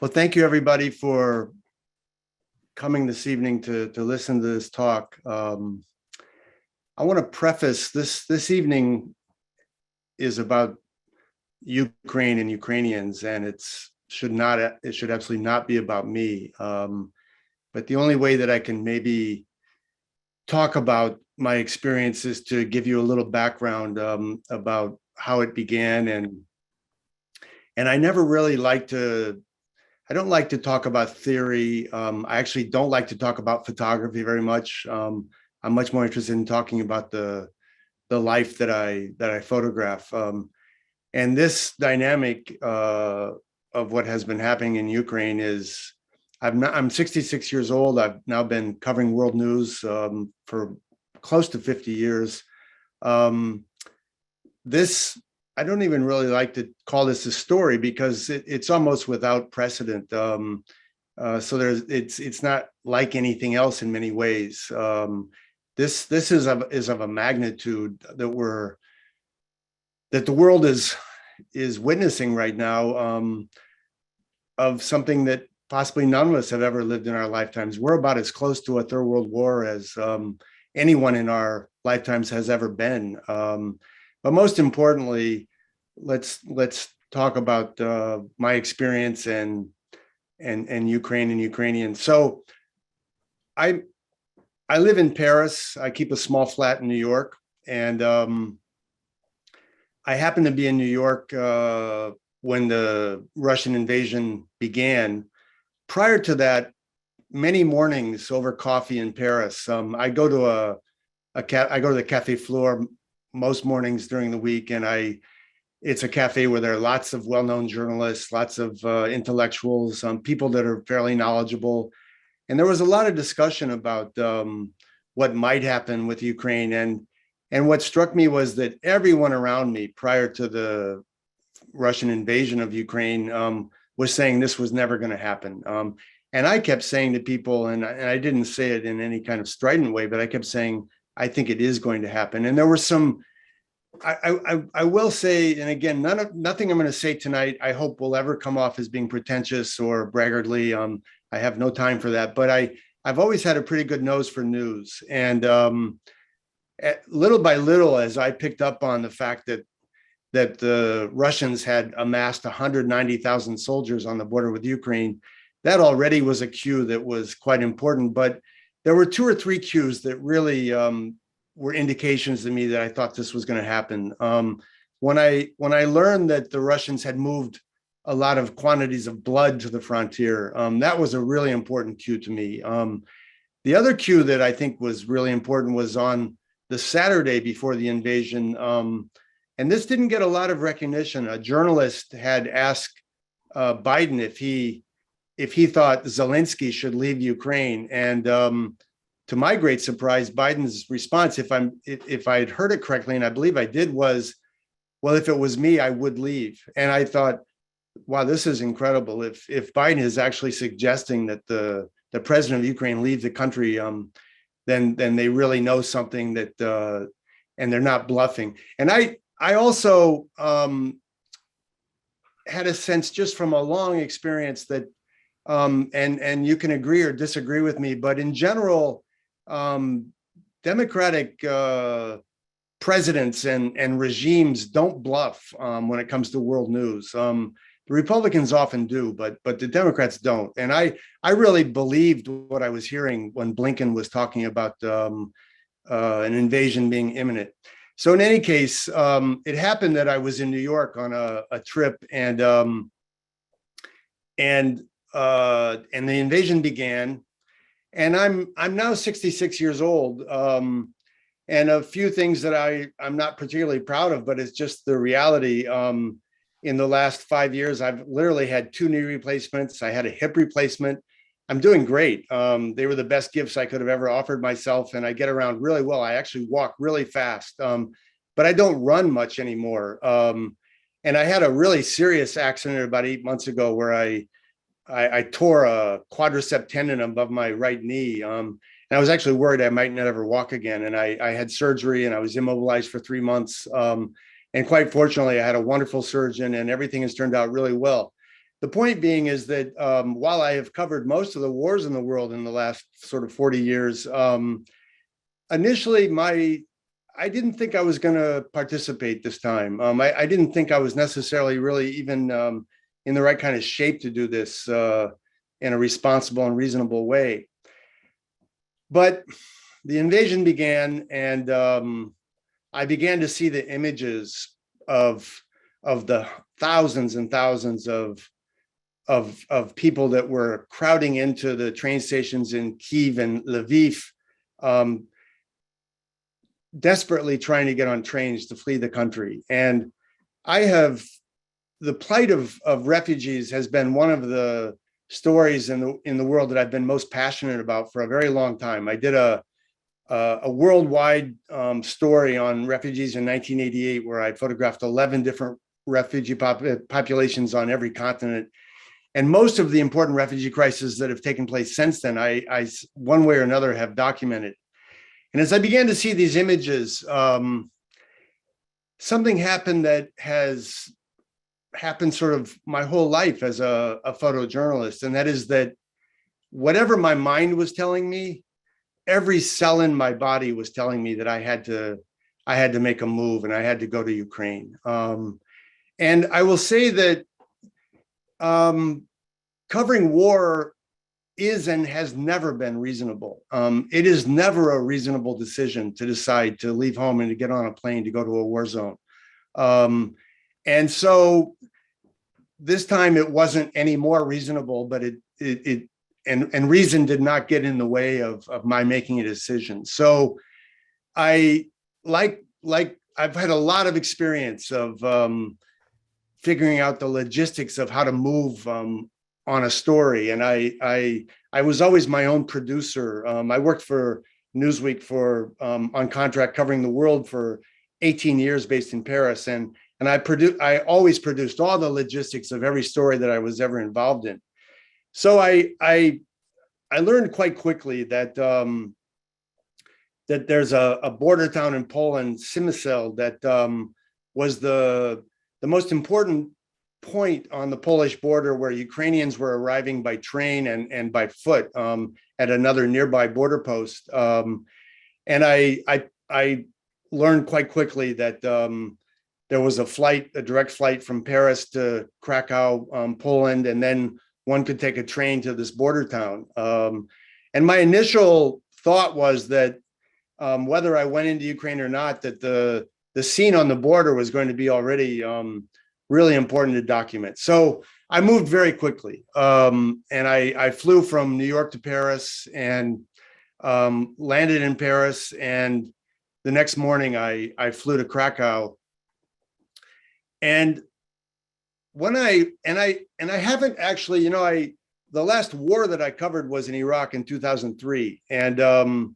Well, thank you everybody for coming this evening to listen to this talk. I want to preface this evening is about Ukraine and Ukrainians, and it should absolutely not be about me. But the only way that I can maybe talk about my experience is to give you a little background about how it began, and I never really like to. I don't like to talk about theory. I actually don't like to talk about photography very much. I'm much more interested in talking about the life that I photograph. And this dynamic of what has been happening in Ukraine is, I'm 66 years old. I've now been covering world news for close to 50 years. Um, this I don't even really like to call this a story because it's almost without precedent. So it's not like anything else in many ways. This is of a magnitude that the world is witnessing right now, of something that possibly none of us have ever lived in our lifetimes. We're about as close to a third world war as anyone in our lifetimes has ever been. But most importantly, let's talk about my experience and Ukraine and Ukrainians. So I I live in Paris. I keep a small flat in New York, and I happened to be in New York when the Russian invasion began. Prior to that, many mornings over coffee in Paris, I go to I go to the Cafe Fleur most mornings during the week, and it's a cafe where there are lots of well-known journalists, lots of intellectuals, people that are fairly knowledgeable, and there was a lot of discussion about what might happen with Ukraine, and what struck me was that everyone around me prior to the Russian invasion of Ukraine was saying this was never going to happen. And I kept saying to people, and I didn't say it in any kind of strident way, but I kept saying, I think it is going to happen. And there were some, I will say, and again, nothing I'm going to say tonight, I hope will ever come off as being pretentious or braggartly. I have no time for that, but I've always had a pretty good nose for news. And little by little, as I picked up on the fact that the Russians had amassed 190,000 soldiers on the border with Ukraine, that already was a cue that was quite important. But there were two or three cues that really were indications to me that I thought this was going to happen. When I learned that the Russians had moved a lot of quantities of blood to the frontier, that was a really important cue to me. The other cue that I think was really important was on the Saturday before the invasion, and this didn't get a lot of recognition. A journalist had asked Biden if he thought Zelensky should leave Ukraine, and to my great surprise, Biden's response, if I had heard it correctly, and I believe I did, was, "Well, if it was me, I would leave." And I thought, wow, this is incredible. If Biden is actually suggesting that the president of Ukraine leave the country, then they really know something, that and they're not bluffing. And I also had a sense just from a long experience that, and you can agree or disagree with me, but in general, democratic presidents and regimes don't bluff when it comes to world news. The Republicans often do, but the Democrats don't. And I really believed what I was hearing when Blinken was talking about an invasion being imminent. So in any case, it happened that I was in New York on a trip, and the invasion began. And I'm now 66 years old, and a few things that I'm not particularly proud of, but it's just the reality. In the last 5 years, I've literally had 2 knee replacements. I had a hip replacement. I'm doing great. They were the best gifts I could have ever offered myself, and I get around really well. I actually walk really fast, but I don't run much anymore. And I had a really serious accident about 8 months ago where I tore a quadricep tendon above my right knee. And I was actually worried I might never walk again. And I had surgery, and I was immobilized for 3 months. And quite fortunately, I had a wonderful surgeon, and everything has turned out really well. the point being is that while I have covered most of the wars in the world in the last sort of 40 years, initially I didn't think I was going to participate this time. I didn't think I was necessarily really even in the right kind of shape to do this in a responsible and reasonable way. But the invasion began, and I began to see the images of the thousands and thousands of people that were crowding into the train stations in Kyiv and Lviv, desperately trying to get on trains to flee the country. And the plight of refugees has been one of the stories in the world that I've been most passionate about for a very long time. I did a worldwide story on refugees in 1988, where I photographed 11 different refugee populations on every continent. And most of the important refugee crises that have taken place since then, I one way or another have documented. And as I began to see these images, something happened that has happened sort of my whole life as a photojournalist. And that is that whatever my mind was telling me, every cell in my body was telling me that I had to make a move and I had to go to Ukraine. And I will say that covering war is and has never been reasonable. It is never a reasonable decision to decide to leave home and to get on a plane to go to a war zone. And so this time it wasn't any more reasonable, but and reason did not get in the way of my making a decision. So I've had a lot of experience of figuring out the logistics of how to move on a story. And I was always my own producer. I worked for Newsweek on contract covering the world for 18 years based in Paris. And I always produced all the logistics of every story that I was ever involved in. So I learned quite quickly that that there's a border town in Poland, Przemysl, that was the most important point on the Polish border where Ukrainians were arriving by train and by foot at another nearby border post. And I learned quite quickly that there was a direct flight from Paris to Krakow, Poland, and then one could take a train to this border town. And my initial thought was that whether I went into Ukraine or not, that the scene on the border was going to be already really important to document. So I moved very quickly, and I flew from New York to Paris and landed in Paris. And the next morning, I flew to Krakow. And when I haven't actually, the last war that I covered was in Iraq in 2003, and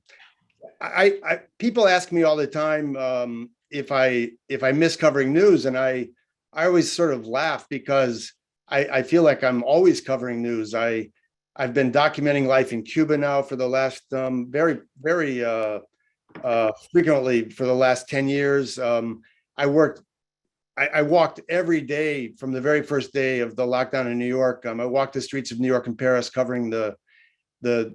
people ask me all the time if I miss covering news, and I always sort of laugh because I feel like I'm always covering news. I've been documenting life in Cuba now for the last very frequently for the last 10 years. I walked every day from the very first day of the lockdown in New York. I walked the streets of New York and Paris covering the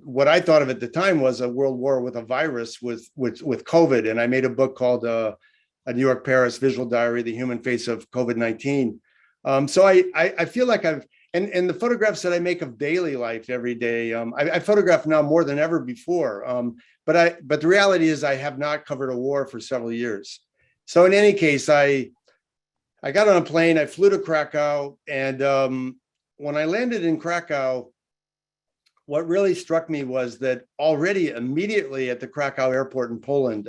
what I thought of at the time was a world war with a virus with COVID. And I made a book called A New York Paris Visual Diary, The Human Face of COVID-19. So I feel like and the photographs that I make of daily life every day, I photograph now more than ever before. But the reality is I have not covered a war for several years. So in any case, I got on a plane, I flew to Krakow, and when I landed in Krakow, what really struck me was that already immediately at the Krakow airport in Poland,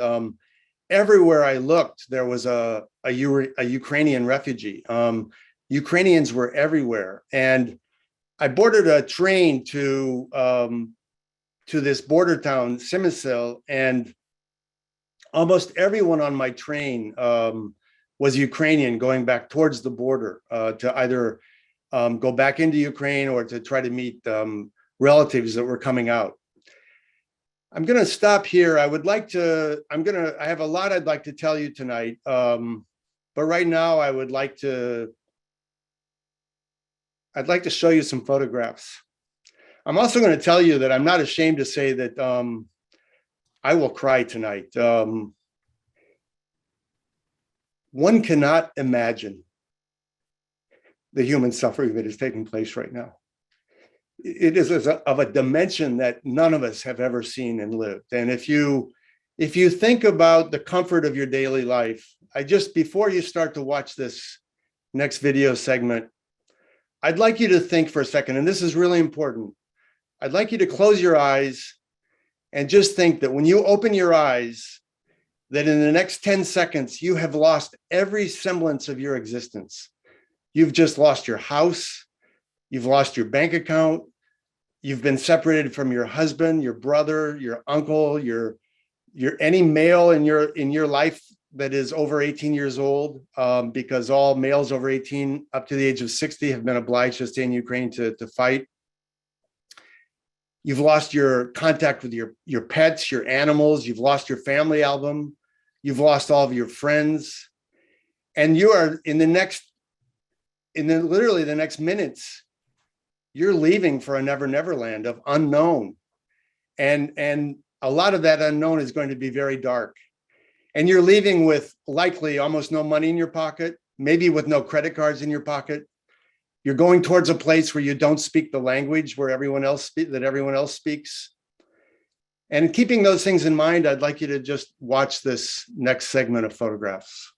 everywhere I looked, there was a Ukrainian refugee. Ukrainians were everywhere. And I boarded a train to this border town, Przemysl, and almost everyone on my train was Ukrainian, going back towards the border to either go back into Ukraine or to try to meet relatives that were coming out. I'm going to stop here. I have a lot I'd like to tell you tonight. But right now I would like to I'd like to show you some photographs. I'm also going to tell you that I'm not ashamed to say that I will cry tonight. One cannot imagine the human suffering that is taking place right now. It is of a dimension that none of us have ever seen and lived. And if you think about the comfort of your daily life, before you start to watch this next video segment, I'd like you to think for a second, and this is really important. I'd like you to close your eyes and just think that when you open your eyes, that in the next 10 seconds, you have lost every semblance of your existence. You've just lost your house. You've lost your bank account. You've been separated from your husband, your brother, your uncle, your any male in your life that is over 18 years old, because all males over 18 up to the age of 60 have been obliged to stay in Ukraine to fight. You've lost your contact with your pets, your animals. You've lost your family album. You've lost all of your friends. And you are literally the next minutes, you're leaving for a never land of unknown. And a lot of that unknown is going to be very dark. And you're leaving with likely almost no money in your pocket, maybe with no credit cards in your pocket. You're going towards a place where you don't speak the language that everyone else speaks. And keeping those things in mind, I'd like you to just watch this next segment of photographs.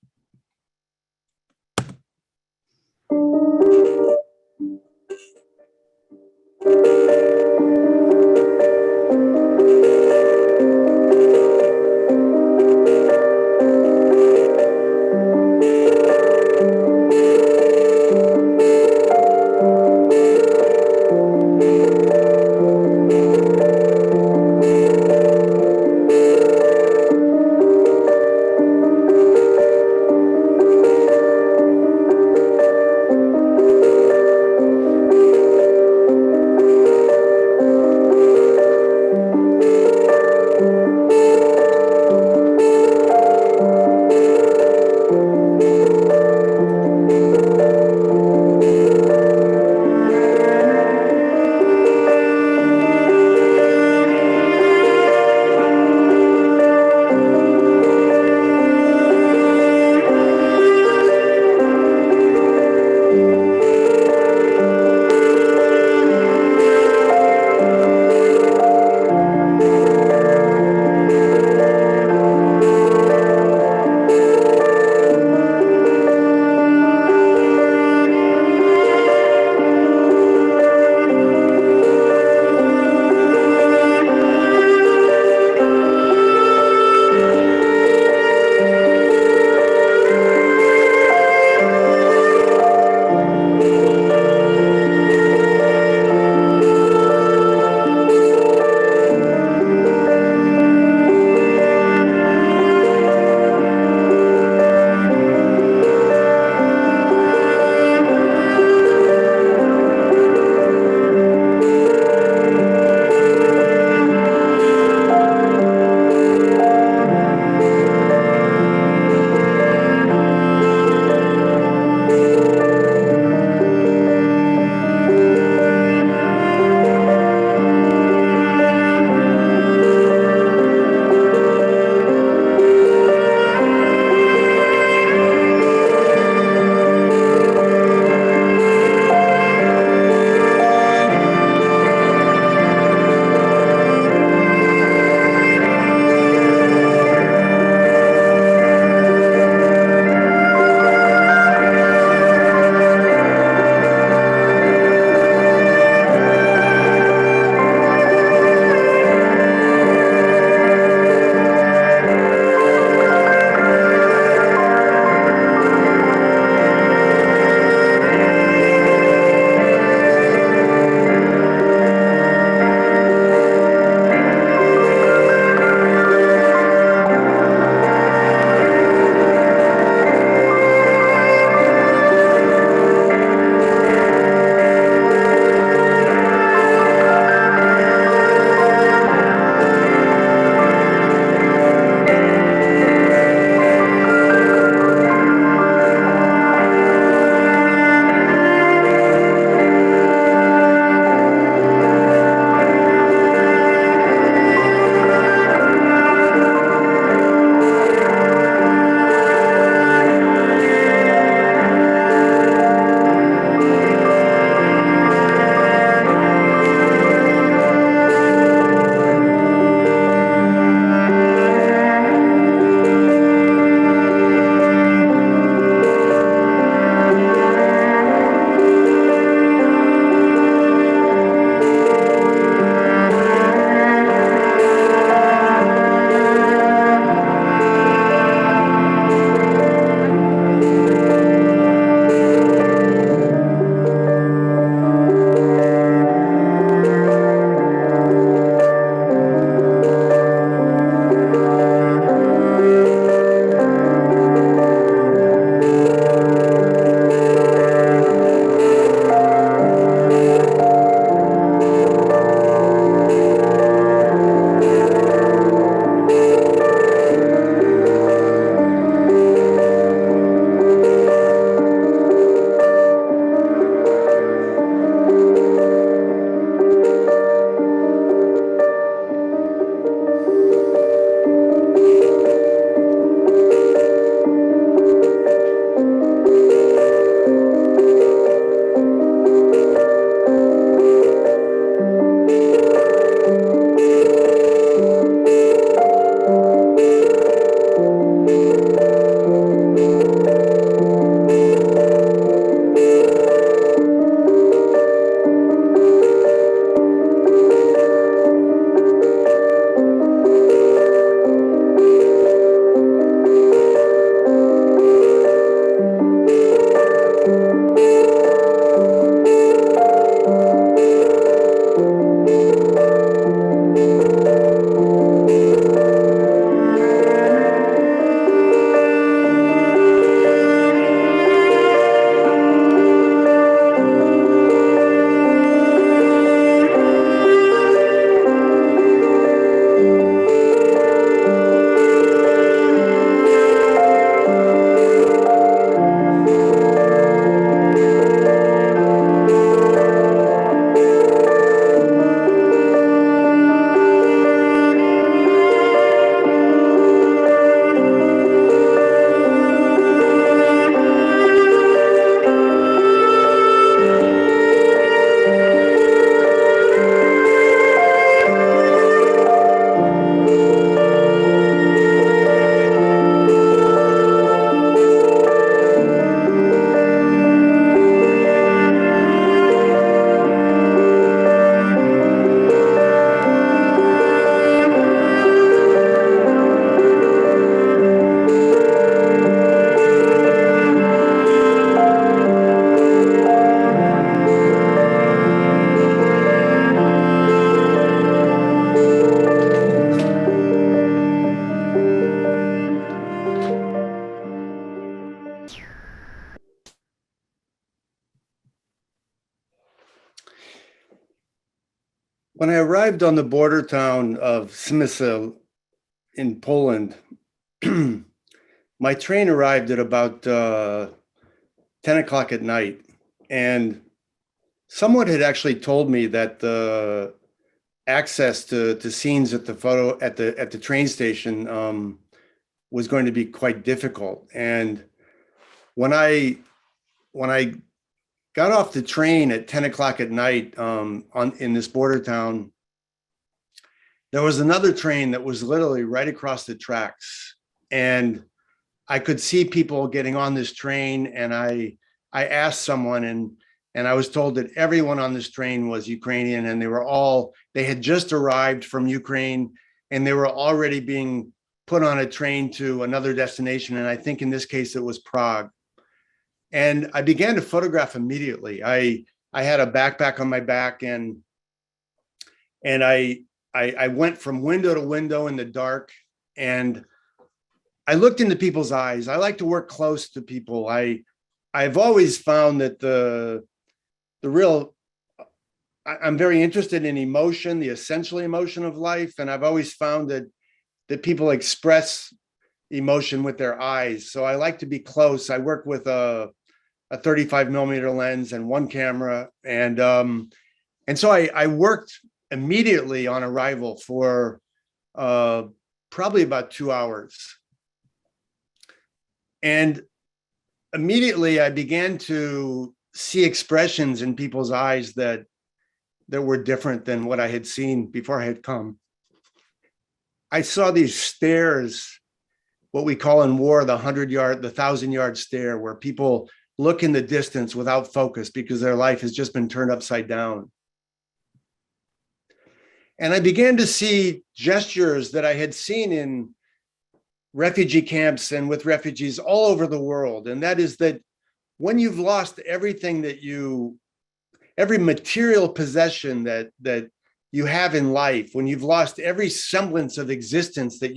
When I arrived on the border town of Smysl in Poland, my train arrived at about 10 o'clock at night. And someone had actually told me that the access to scenes at the train station was going to be quite difficult. And when I got off the train at 10 o'clock at night in this border town, there was another train that was literally right across the tracks. And I could see people getting on this train, and I asked someone, and I was told that everyone on this train was Ukrainian, and they had just arrived from Ukraine, and they were already being put on a train to another destination. And I think in this case, it was Prague. And I began to photograph immediately. I had a backpack on my back, and I went from window to window in the dark, and I looked into people's eyes. I like to work close to people. I've always found that I'm very interested in emotion, the essential emotion of life, and I've always found that people express emotion with their eyes. So I like to be close. I work with a 35 millimeter lens and one camera, and so I worked immediately on arrival for probably about 2 hours. And immediately I began to see expressions in people's eyes that were different than what I had seen before I had come. I saw these stares, what we call in war the 1,000-yard stare, where people look in the distance without focus because their life has just been turned upside down. And I began to see gestures that I had seen in refugee camps and with refugees all over the world. And that is that when you've lost everything every material possession that you have in life, when you've lost every semblance of existence that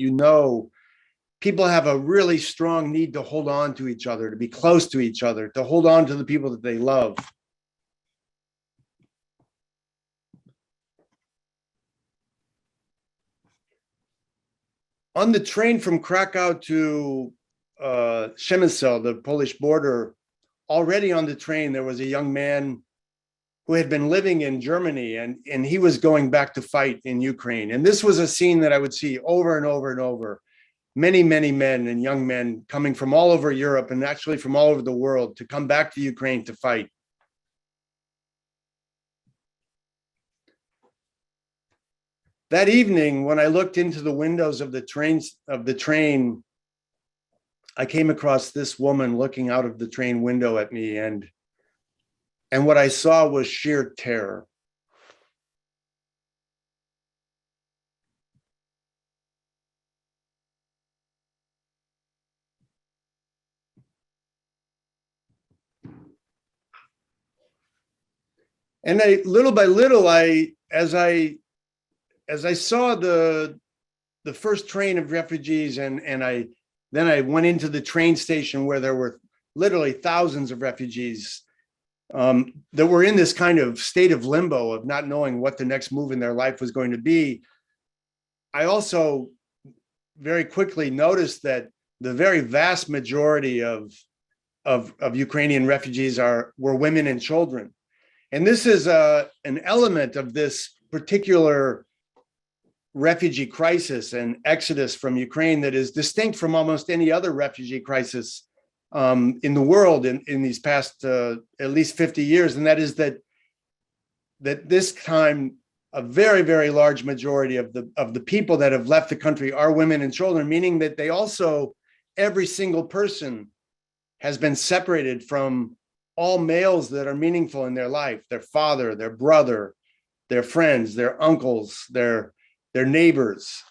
people have a really strong need to hold on to each other, to be close to each other, to hold on to the people that they love. On the train from Krakow to Przemysl, the Polish border, already on the train, there was a young man who had been living in Germany, and he was going back to fight in Ukraine. And this was a scene that I would see over and over and over. Many, many men and young men coming from all over Europe and actually from all over the world to come back to Ukraine to fight. That evening, when I looked into the windows of the train, I came across this woman looking out of the train window at me, and what I saw was sheer terror. And little by little, as I saw the first train of refugees, and then I went into the train station where there were literally thousands of refugees that were in this kind of state of limbo of not knowing what the next move in their life was going to be. I also very quickly noticed that the very vast majority of Ukrainian refugees were women and children. And this is an element of this particular refugee crisis and exodus from Ukraine that is distinct from almost any other refugee crisis in the world in these past at least 50 years. And that is that this time, a very, very large majority of the people that have left the country are women and children, meaning that every single person has been separated from all males that are meaningful in their life: their father, their brother, their friends, their uncles, their neighbors.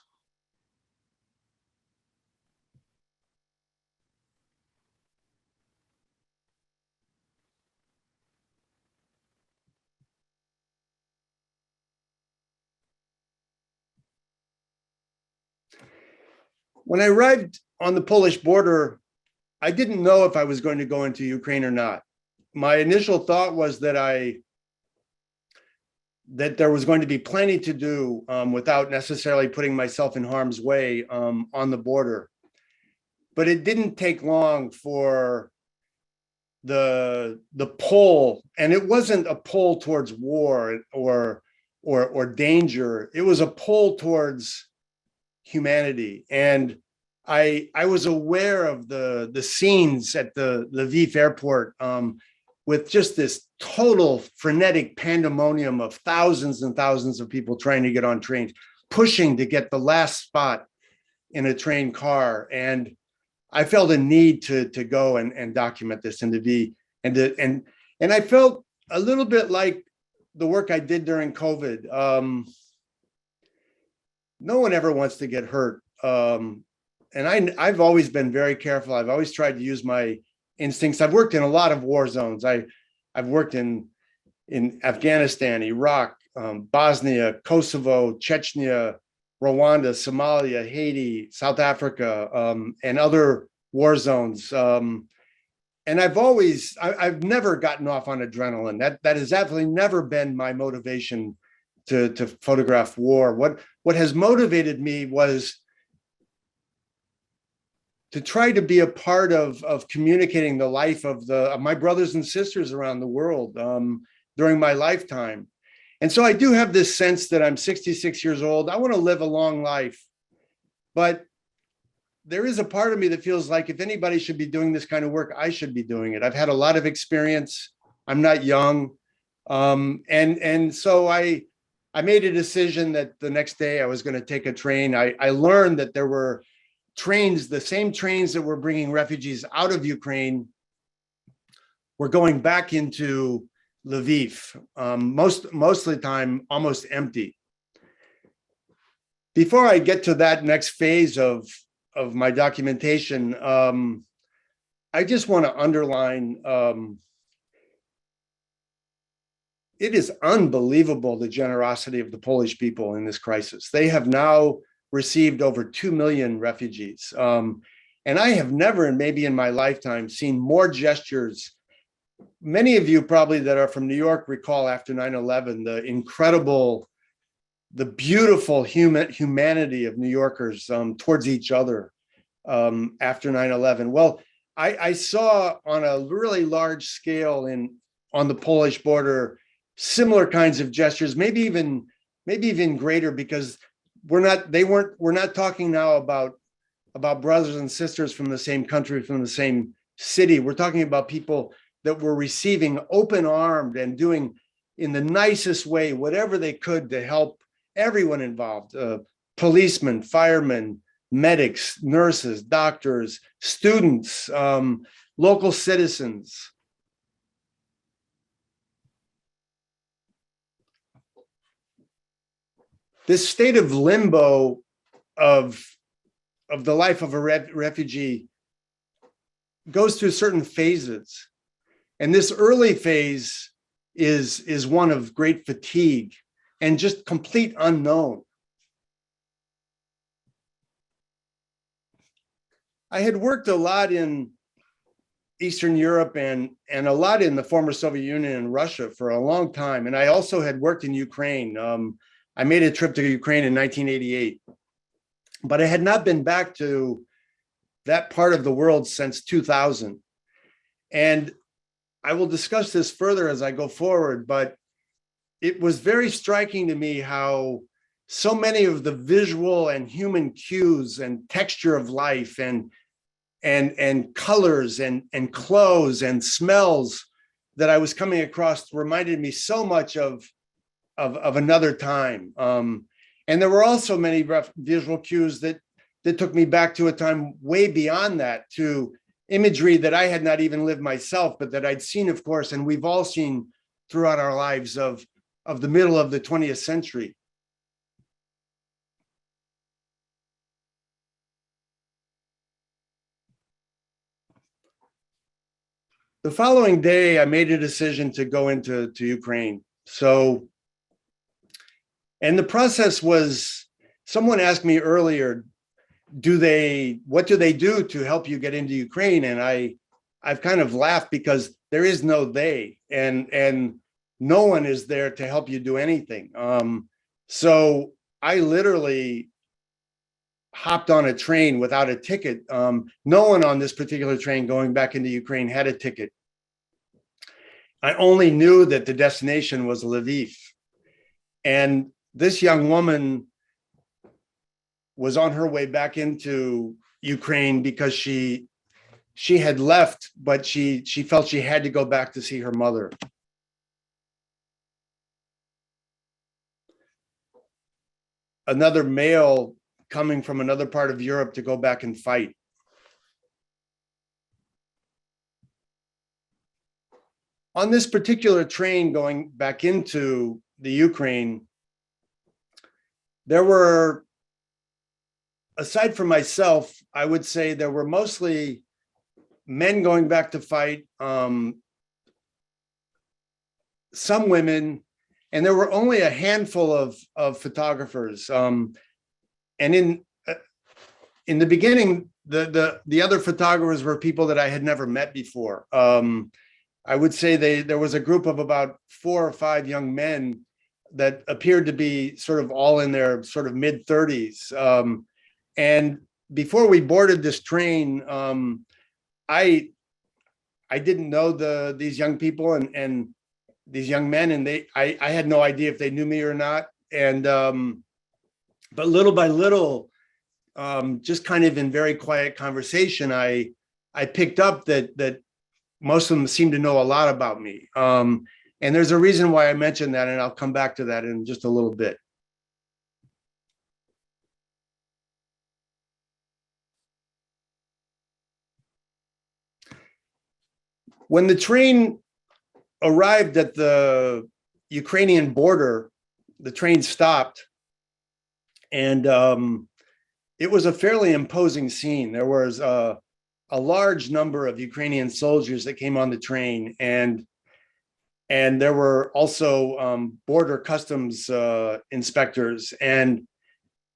When I arrived on the Polish border, I didn't know if I was going to go into Ukraine or not. My initial thought was that that there was going to be plenty to do without necessarily putting myself in harm's way on the border. But it didn't take long for the pull, and it wasn't a pull towards war or danger. It was a pull towards humanity. And I was aware of the scenes at the Lviv airport with just this total frenetic pandemonium of thousands and thousands of people trying to get on trains, pushing to get the last spot in a train car. And I felt a need to go and document this and to be and I felt a little bit like the work I did during COVID. No one ever wants to get hurt. And I've always been very careful. I've always tried to use my instincts. I've worked in a lot of war zones. I've worked in Afghanistan, Iraq, Bosnia, Kosovo, Chechnya, Rwanda, Somalia, Haiti, South Africa, and other war zones. And I've never gotten off on adrenaline. That has absolutely never been my motivation to photograph war. What has motivated me was to try to be a part of communicating the life of my brothers and sisters around the world during my lifetime. And so I do have this sense that I'm 66 years old. I want to live a long life, but there is a part of me that feels like if anybody should be doing this kind of work, I should be doing it. I've had a lot of experience. I'm not young. And so I made a decision that the next day I was going to take a train. I learned that there were trains, the same trains that were bringing refugees out of Ukraine were going back into Lviv, most of the time almost empty. Before I get to that next phase of my documentation, I just want to underline, it is unbelievable the generosity of the Polish people in this crisis. They have now received over 2 million refugees. And I have never, maybe in my lifetime, seen more gestures. Many of you probably that are from New York recall after 9/11, the beautiful humanity of New Yorkers towards each other after 9/11. Well, I saw on a really large scale on the Polish border similar kinds of gestures, maybe even greater, because we're not talking now about brothers and sisters from the same country, from the same city. We're talking about people that were receiving open-armed and doing in the nicest way whatever they could to help everyone involved, policemen, firemen, medics, nurses, doctors, students, local citizens. This state of limbo of the life of a refugee goes through certain phases. And this early phase is one of great fatigue and just complete unknown. I had worked a lot in Eastern Europe and a lot in the former Soviet Union and Russia for a long time. And I also had worked in Ukraine. I made a trip to Ukraine in 1988, but I had not been back to that part of the world since 2000. And I will discuss this further as I go forward, but it was very striking to me how so many of the visual and human cues and texture of life and colors and clothes and smells that I was coming across reminded me so much of another time. And there were also many visual cues that took me back to a time way beyond that, to imagery that I had not even lived myself, but that I'd seen, of course, and we've all seen throughout our lives of the middle of the 20th century. The following day, I made a decision to go into Ukraine. So, and the process was, someone asked me earlier, what do they do to help you get into Ukraine? And I've kind of laughed because there is no they. And no one is there to help you do anything. So I literally hopped on a train without a ticket. No one on this particular train going back into Ukraine had a ticket. I only knew that the destination was Lviv. And this young woman was on her way back into Ukraine because she had left, but she felt she had to go back to see her mother. Another male coming from another part of Europe to go back and fight. On this particular train going back into the Ukraine, there were, aside from myself, I would say there were mostly men going back to fight, some women, and there were only a handful of photographers. And in the beginning, the other photographers were people that I had never met before. I would say there was a group of about 4 or 5 young men that appeared to be sort of all in their sort of mid-30s. And before we boarded this train, I didn't know these young people and these young men, and I had no idea if they knew me or not. And but little by little, just kind of in very quiet conversation, I picked up that most of them seemed to know a lot about me. And there's a reason why I mentioned that, and I'll come back to that in just a little bit. When the train arrived at the Ukrainian border, the train stopped, and it was a fairly imposing scene. There was a large number of Ukrainian soldiers that came on the train, and there were also border customs inspectors, and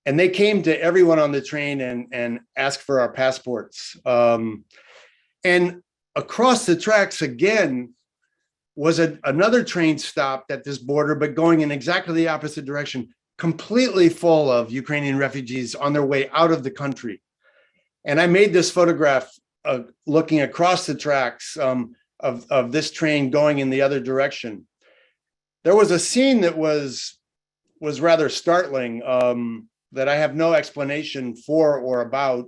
they came to everyone on the train and asked for our passports. And across the tracks again was another train stopped at this border, but going in exactly the opposite direction, completely full of Ukrainian refugees on their way out of the country. And I made this photograph looking across the tracks of this train going in the other direction. There was a scene that was rather startling, that I have no explanation for or about.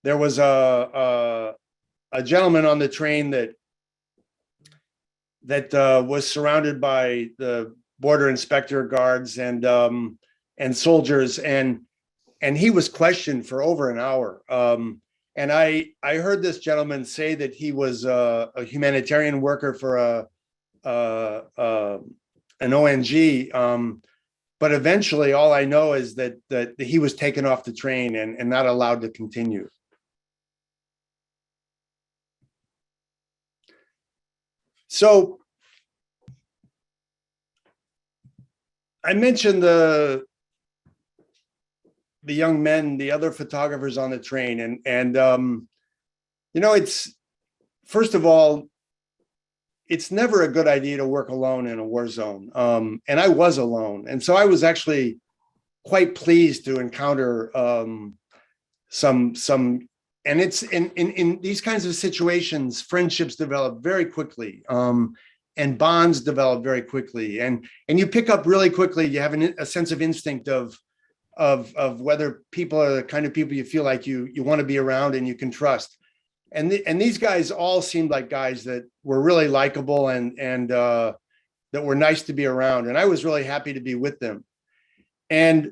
There was a gentleman on the train that was surrounded by the border inspector guards and soldiers, and he was questioned for over an hour. And I heard this gentleman say that he was a humanitarian worker for an ONG. But eventually, all I know is that he was taken off the train and not allowed to continue. So I mentioned the young men, the other photographers on the train, and you know, it's, first of all, it's never a good idea to work alone in a war zone. And I was alone, and so I was actually quite pleased to encounter some. And it's in these kinds of situations, friendships develop very quickly, and bonds develop very quickly, and you pick up really quickly. You have a sense of instinct of whether people are the kind of people you feel like you want to be around and you can trust. And these guys all seemed like guys that were really likable and that were nice to be around. And I was really happy to be with them. And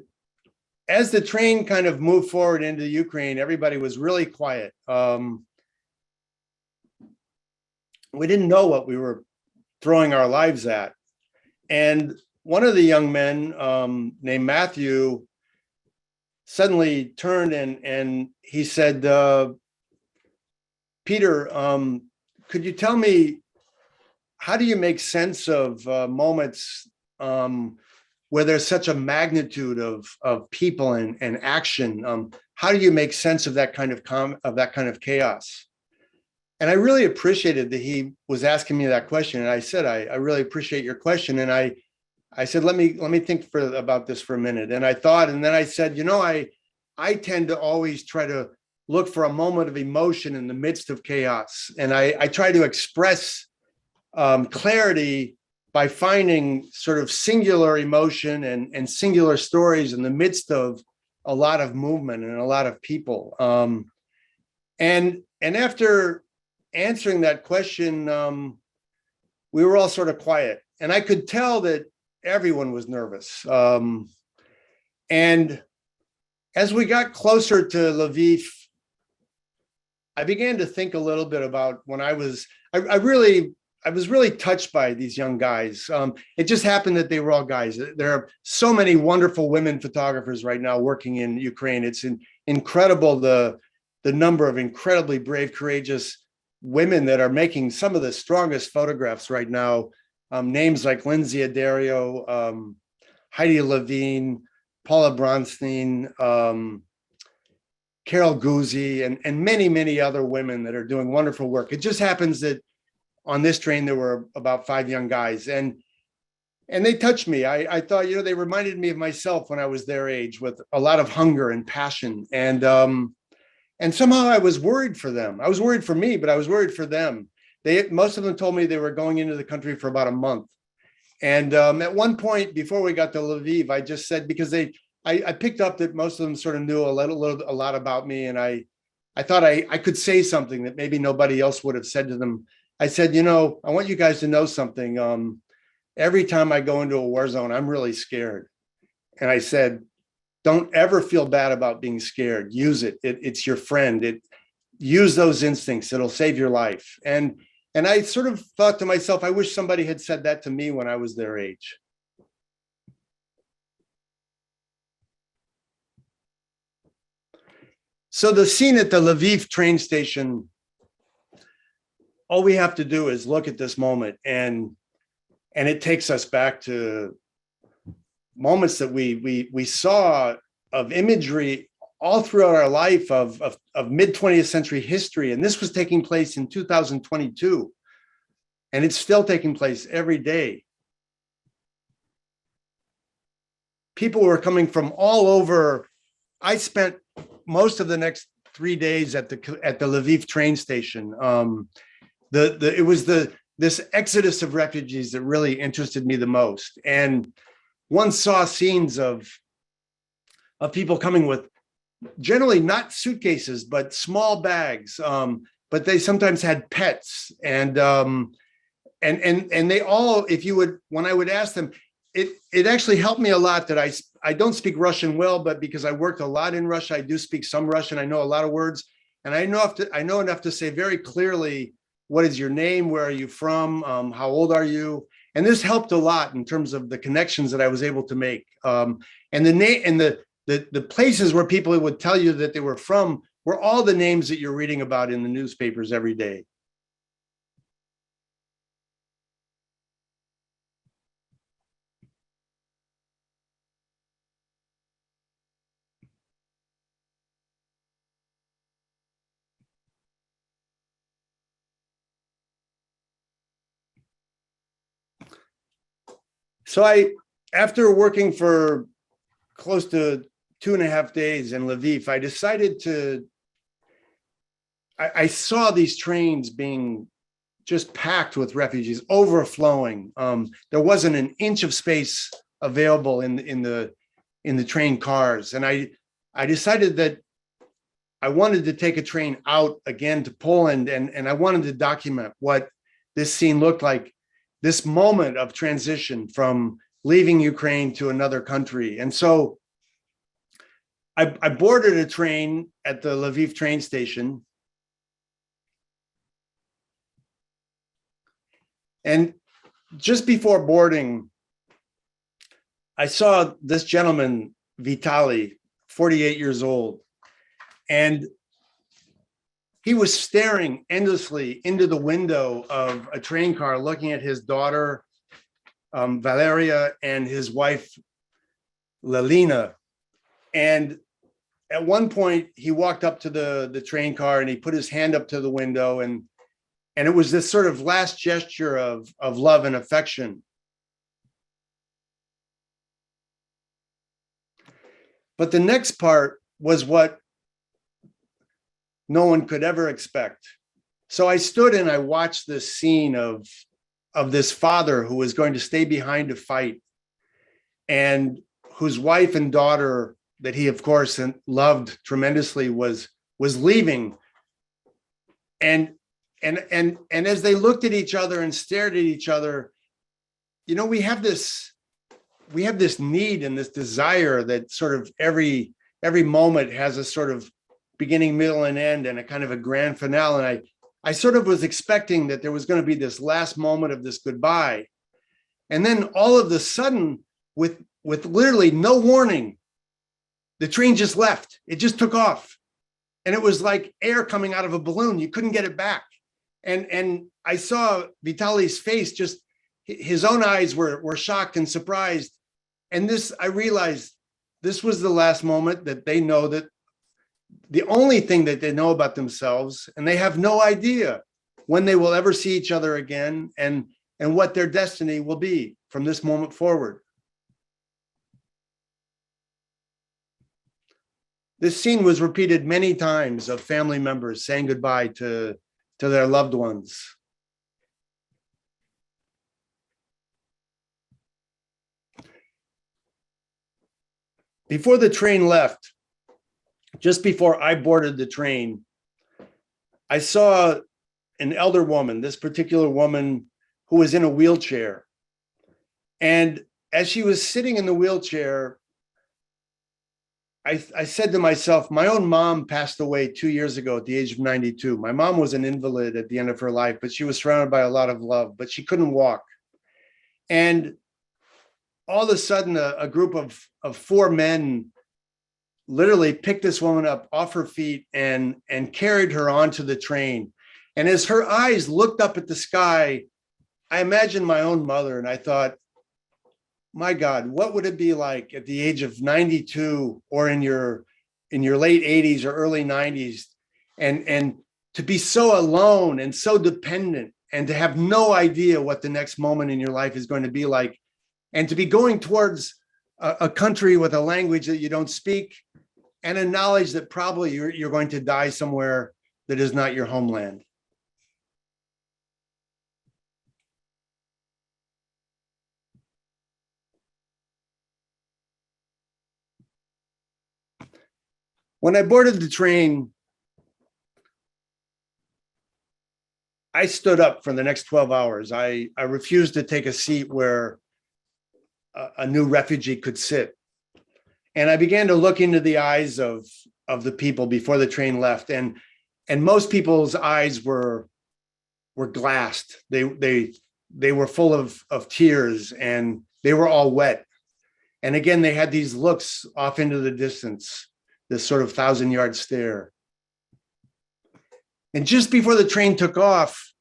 as the train kind of moved forward into Ukraine, everybody was really quiet. We didn't know what we were throwing our lives at. And one of the young men, named Matthew, suddenly turned and he said, Peter, could you tell me, how do you make sense of moments where there's such a magnitude of people and action? How do you make sense of that kind of chaos? And I really appreciated that he was asking me that question. And I said, I really appreciate your question. And I said, let me think about this for a minute. And I thought, and then I said, I tend to always try to look for a moment of emotion in the midst of chaos. And I try to express clarity by finding sort of singular emotion and singular stories in the midst of a lot of movement and a lot of people. And after answering that question, we were all sort of quiet, and I could tell that everyone was nervous. And as we got closer to Lviv, I began to think a little bit about when I was really touched by these young guys. It just happened that they were all guys. There are so many wonderful women photographers right now working in Ukraine. It's incredible the number of incredibly brave, courageous women that are making some of the strongest photographs right now. Names like Lindsay Addario, Heidi Levine, Paula Bronstein, Carol Guzzi, and many, many other women that are doing wonderful work. It just happens that on this train, there were about 5 young guys, and they touched me. I thought, they reminded me of myself when I was their age, with a lot of hunger and passion. And somehow I was worried for them. I was worried for me, but I was worried for them. Most of them told me they were going into the country for about a month. And at one point before we got to Lviv, I just said, because I picked up that most of them sort of knew a lot about me. And I thought I could say something that maybe nobody else would have said to them. I said, I want you guys to know something. Every time I go into a war zone, I'm really scared. And I said, don't ever feel bad about being scared. Use it. It's your friend. Use those instincts. It'll save your life. And I sort of thought to myself, I wish somebody had said that to me when I was their age. So the scene at the Lviv train station, all we have to do is look at this moment, and it takes us back to moments that we saw of imagery all throughout our life of mid 20th century history. And this was taking place in 2022, and it's still taking place every day. People were coming from all over. I spent most of the next 3 days at the Lviv train station. It was this exodus of refugees that really interested me the most. And one saw scenes of people coming with generally not suitcases, but small bags. But they sometimes had pets, and they all, when I would ask them, it actually helped me a lot that I don't speak Russian well, but because I worked a lot in Russia, I do speak some Russian. I know a lot of words, and I know enough to say very clearly, what is your name? Where are you from? How old are you? And this helped a lot in terms of the connections that I was able to make. And the places where people would tell you that they were from were all the names that you're reading about in the newspapers every day. So after working for close to 2.5 days in Lviv, I decided I saw these trains being just packed with refugees, overflowing. There wasn't an inch of space available in the train cars. And I decided that I wanted to take a train out again to Poland, and I wanted to document what this scene looked like, this moment of transition from leaving Ukraine to another country. And so I boarded a train at the Lviv train station. And just before boarding, I saw this gentleman, Vitaly, 48 years old, and he was staring endlessly into the window of a train car, looking at his daughter, Valeria, and his wife, Lelina. And at one point, he walked up to the train car and he put his hand up to the window, and And it was this sort of last gesture of love and affection. But the next part was what no one could ever expect. So I stood and I watched this scene of this father who was going to stay behind to fight, and whose wife and daughter that he, of course, loved tremendously was leaving. And as they looked at each other and stared at each other, you know, we have this need and this desire that sort of every moment has a sort of beginning, middle, and end, and a kind of a grand finale. And I sort of was expecting that there was going to be this last moment of this goodbye. And then all of a sudden, with literally no warning, the train just left. It just took off. And it was like air coming out of a balloon. You couldn't get it back. And I saw Vitali's face, just his own eyes were shocked and surprised. And I realized this was the last moment that they know, that the only thing that they know about themselves, and they have no idea when they will ever see each other again, and what their destiny will be from this moment forward. This scene was repeated many times, of family members saying goodbye to their loved ones. Before the train left, just before I boarded the train, I saw an elder woman, this particular woman who was in a wheelchair. And as she was sitting in the wheelchair, I said to myself, my own mom passed away 2 years ago at the age of 92. My mom was an invalid at the end of her life, but she was surrounded by a lot of love, but she couldn't walk. And all of a sudden, a group of 4 men literally picked this woman up off her feet and carried her onto the train. And as her eyes looked up at the sky, I imagined my own mother, and I thought, my God, what would it be like at the age of 92 or in your late 80s or early 90s, and to be so alone and so dependent, and to have no idea what the next moment in your life is going to be like, and to be going towards a country with a language that you don't speak, and a knowledge that probably you're going to die somewhere that is not your homeland. When I boarded the train, I stood up for the next 12 hours. I refused to take a seat where a new refugee could sit. And I began to look into the eyes of the people before the train left. And most people's eyes were glassed. They were full of tears, and they were all wet. And again, they had these looks off into the distance, this sort of 1,000-yard stare. And just before the train took off,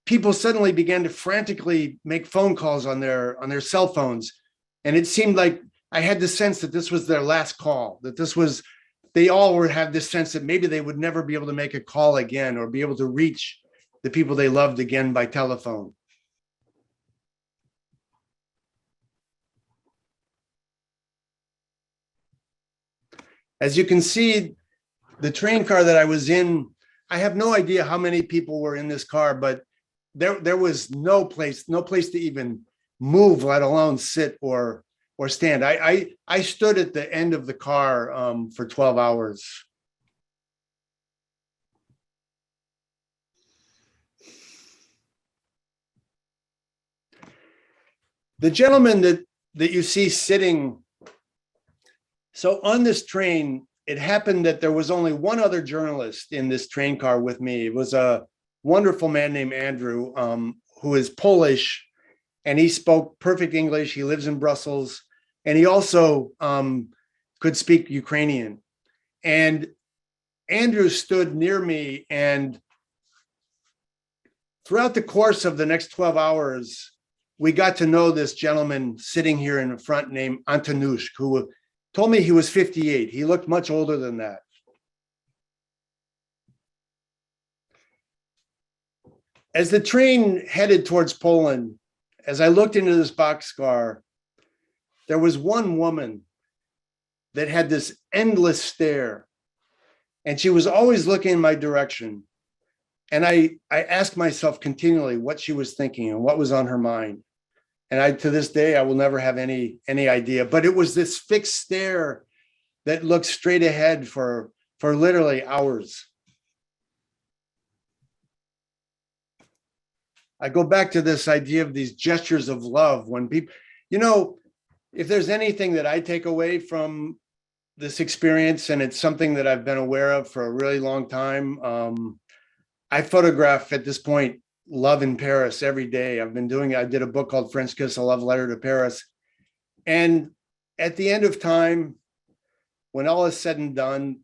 people suddenly began to frantically make phone calls on their cell phones. And it seemed like I had the sense that this was their last call, that they all would have this sense that maybe they would never be able to make a call again, or be able to reach the people they loved again by telephone. As you can see, the train car that I was in, I have no idea how many people were in this car, but there was no place to even move, let alone sit or stand. I stood at the end of the car for 12 hours. The gentleman that you see sitting, so on this train, it happened that there was only one other journalist in this train car with me. It was a wonderful man named Andrew, who is Polish, and he spoke perfect English. He lives in Brussels, and he also could speak Ukrainian. And Andrew stood near me, and throughout the course of the next 12 hours, we got to know this gentleman sitting here in the front named Antonushk, who told me he was 58. He looked much older than that. As the train headed towards Poland, as I looked into this boxcar, there was one woman that had this endless stare, and she was always looking in my direction. And I asked myself continually what she was thinking and what was on her mind. And to this day, I will never have any idea. But it was this fixed stare that looked straight ahead for literally hours. I go back to this idea of these gestures of love when people, if there's anything that I take away from this experience, and it's something that I've been aware of for a really long time, I photograph at this point love in Paris every day. I did a book called French Kiss, a love letter to Paris. And at the end of time, when all is said and done,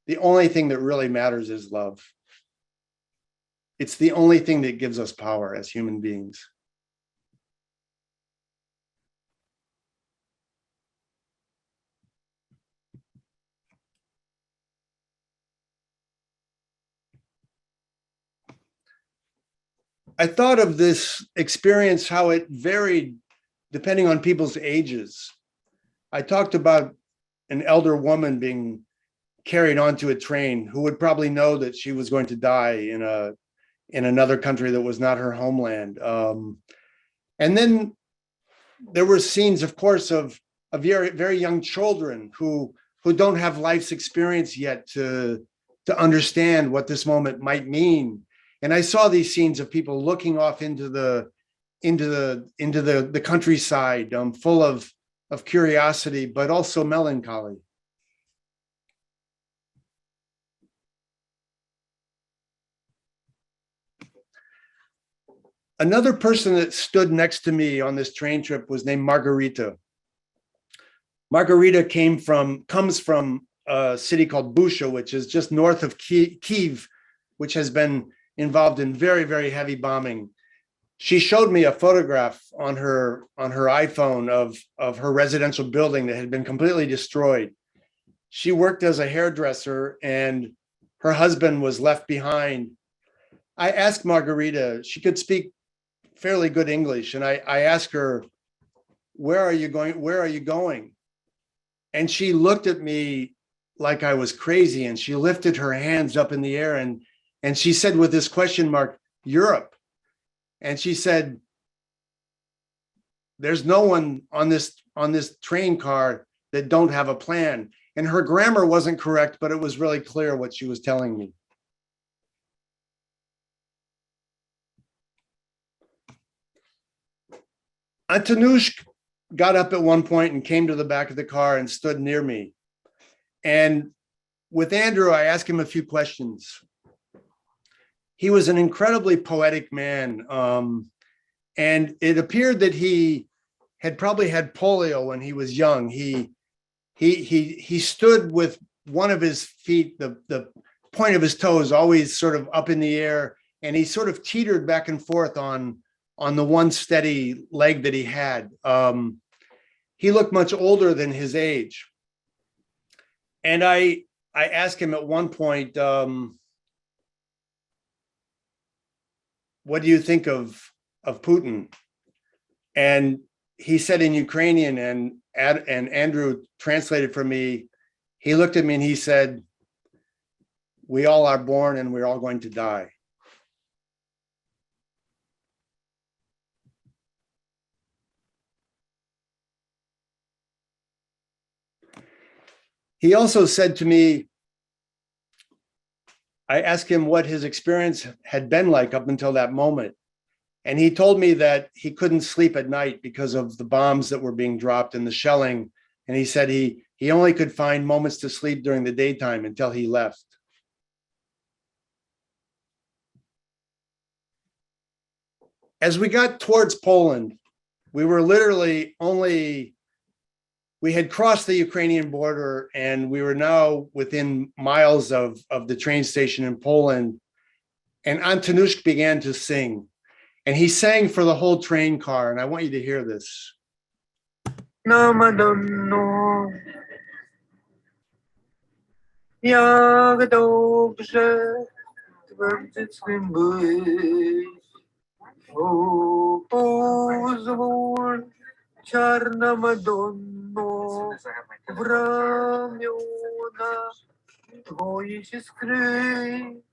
the only thing that really matters is love. It's the only thing that gives us power as human beings. I thought of this experience, how it varied depending on people's ages. I talked about an elder woman being carried onto a train who would probably know that she was going to die in another country that was not her homeland. And then there were scenes, of course, of very, very young children who don't have life's experience yet to understand what this moment might mean. And I saw these scenes of people looking off into the countryside, full of curiosity, but also melancholy. Another person that stood next to me on this train trip was named Margarita. Margarita comes from a city called Busha, which is just north of Kiev, which has been involved in very, very heavy bombing. She showed me a photograph on her iPhone of her residential building that had been completely destroyed. She worked as a hairdresser and her husband was left behind. I asked Margarita, she could speak fairly good English, and I asked her, where are you going? Where are you going? And she looked at me like I was crazy, and she lifted her hands up in the air and she said with this question mark, Europe. And she said, there's no one on this train car that don't have a plan. And her grammar wasn't correct, but it was really clear what she was telling me. Antonushka got up at one point and came to the back of the car and stood near me. And with Andrew, I asked him a few questions. He was an incredibly poetic man. And it appeared that he had probably had polio when he was young. He stood with one of his feet, the point of his toes, always sort of up in the air, and he sort of teetered back and forth on the one steady leg that he had. He looked much older than his age. And I asked him at one point, what do you think of Putin? And he said in Ukrainian, and Andrew translated for me, he looked at me and he said, we all are born and we're all going to die. He also said to me, I asked him what his experience had been like up until that moment. And he told me that he couldn't sleep at night because of the bombs that were being dropped and the shelling. And he said he only could find moments to sleep during the daytime until he left. As we got towards Poland, we were literally we had crossed the Ukrainian border and we were now within miles of the train station in Poland. And Antonushka began to sing. And he sang for the whole train car. And I want you to hear this. No, Madonna. Jak dobrze w dzieckiem byłeś. Oh, pozwól, czarna Madonno, w ramiona Twoje się skryj.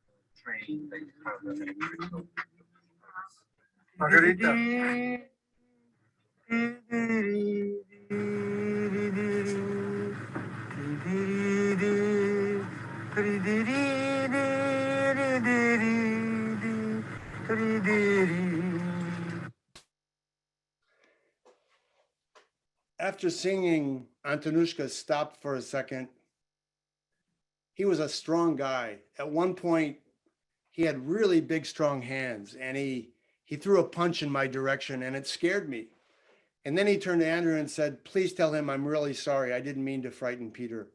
Margarita. After singing, Antonushka stopped for a second. He was a strong guy. At one point, he had really big, strong hands, and he threw a punch in my direction, and it scared me. And then he turned to Andrew and said, "Please tell him I'm really sorry. I didn't mean to frighten Peter."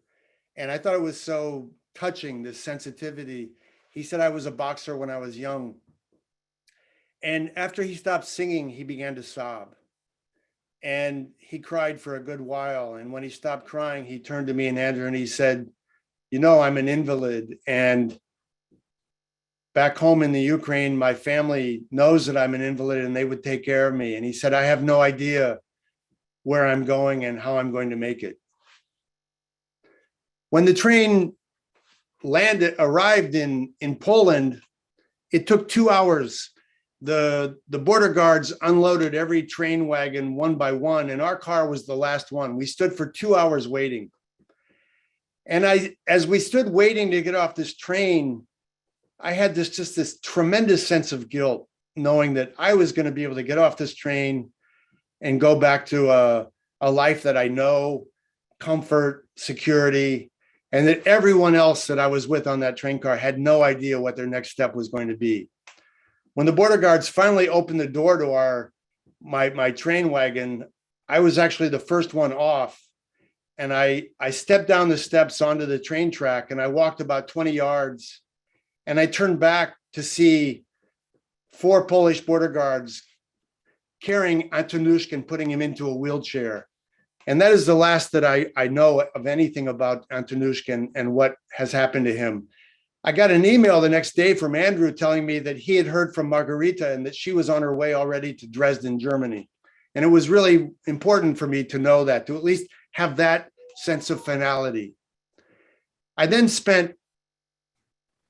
And I thought it was so touching, this sensitivity. He said I was a boxer when I was young. And after he stopped singing, he began to sob. And he cried for a good while. And when he stopped crying, he turned to me and Andrew and he said, "You know, I'm an invalid. And back home in the Ukraine, my family knows that I'm an invalid and they would take care of me." And he said, "I have no idea where I'm going and how I'm going to make it." When the train arrived in Poland, it took 2 hours. The border guards unloaded every train wagon one by one, and our car was the last one. We stood for 2 hours waiting. And as we stood waiting to get off this train, I had this tremendous sense of guilt, knowing that I was going to be able to get off this train and go back to a life that I know, comfort, security, and that everyone else that I was with on that train car had no idea what their next step was going to be. When the border guards finally opened the door to my train wagon, I was actually the first one off. And I stepped down the steps onto the train track and I walked about 20 yards and I turned back to see 4 Polish border guards carrying Antonushka and putting him into a wheelchair. And that is the last that I know of anything about Antonushka and what has happened to him. I got an email the next day from Andrew telling me that he had heard from Margarita and that she was on her way already to Dresden, Germany. And it was really important for me to know that, to at least have that sense of finality. I then spent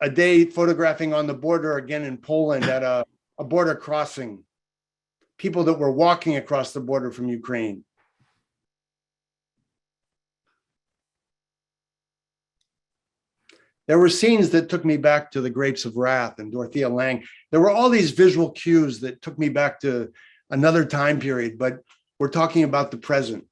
a day photographing on the border again in Poland at a border crossing, people that were walking across the border from Ukraine. There were scenes that took me back to The Grapes of Wrath and Dorothea Lange. There were all these visual cues that took me back to another time period, but we're talking about the present.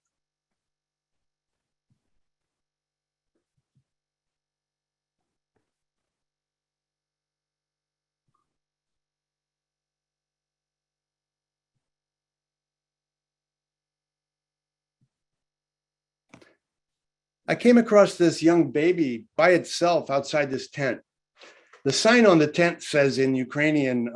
I came across this young baby by itself outside this tent. The sign on the tent says in Ukrainian,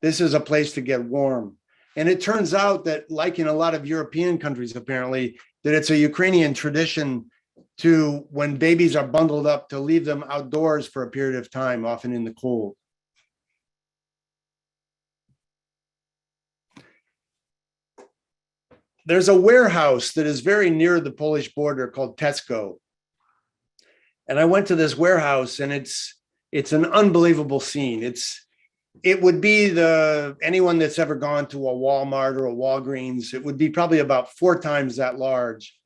"This is a place to get warm." And it turns out that, like in a lot of European countries, apparently, that it's a Ukrainian tradition to, when babies are bundled up, to leave them outdoors for a period of time, often in the cold. There's a warehouse that is very near the Polish border called Tesco. And I went to this warehouse and it's an unbelievable scene. It would be anyone that's ever gone to a Walmart or a Walgreens, it would be probably about 4 times that large.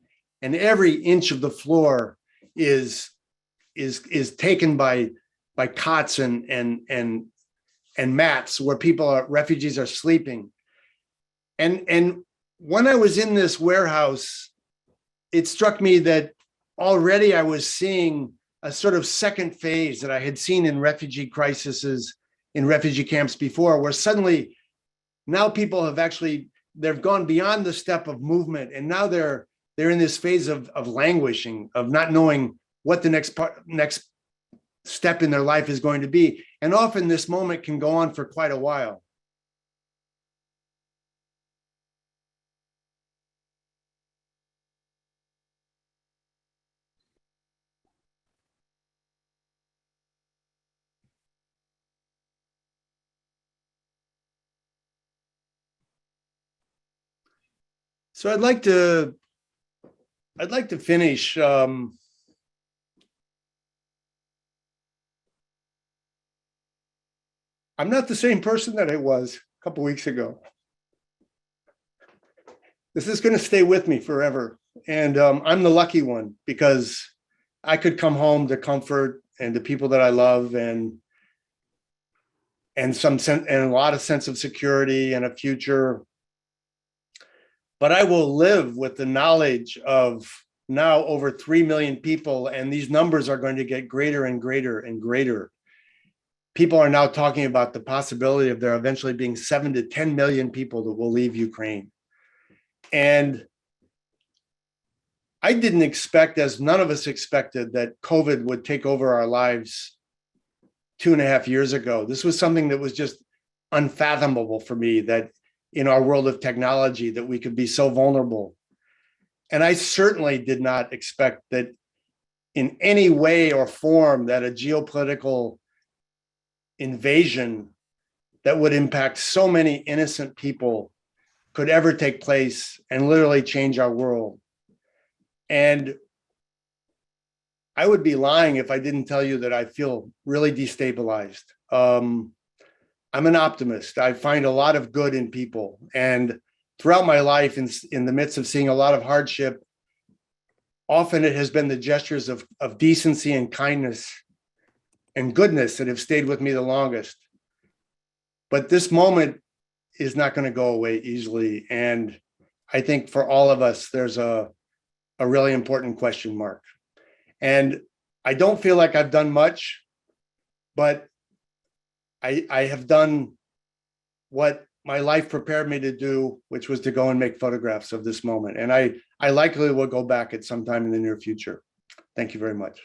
And every inch of the floor is taken by cots and mats where refugees are sleeping. And when I was in this warehouse, it struck me that already I was seeing a sort of second phase that I had seen in refugee crises, in refugee camps before, where suddenly now people they've gone beyond the step of movement, and now they're in this phase of languishing, of not knowing what the next step in their life is going to be. And often this moment can go on for quite a while. So I'd like to finish. I'm not the same person that I was a couple weeks ago. This is going to stay with me forever. And I'm the lucky one because I could come home to comfort and the people that I love and a lot of sense of security and a future. But I will live with the knowledge of now over 3 million people, and these numbers are going to get greater and greater and greater. People are now talking about the possibility of there eventually being 7 to 10 million people that will leave Ukraine. And I didn't expect, as none of us expected, that COVID would take over our lives 2.5 years ago. This was something that was just unfathomable for me, that in our world of technology, that we could be so vulnerable. And I certainly did not expect that in any way or form that a geopolitical invasion that would impact so many innocent people could ever take place and literally change our world. And I would be lying if I didn't tell you that I feel really destabilized. I'm an optimist. I find a lot of good in people. And throughout my life, in the midst of seeing a lot of hardship, often it has been the gestures of decency and kindness and goodness that have stayed with me the longest. But this moment is not going to go away easily. And I think for all of us, there's a really important question mark. And I don't feel like I've done much, but I have done what my life prepared me to do, which was to go and make photographs of this moment. And I likely will go back at some time in the near future. Thank you very much.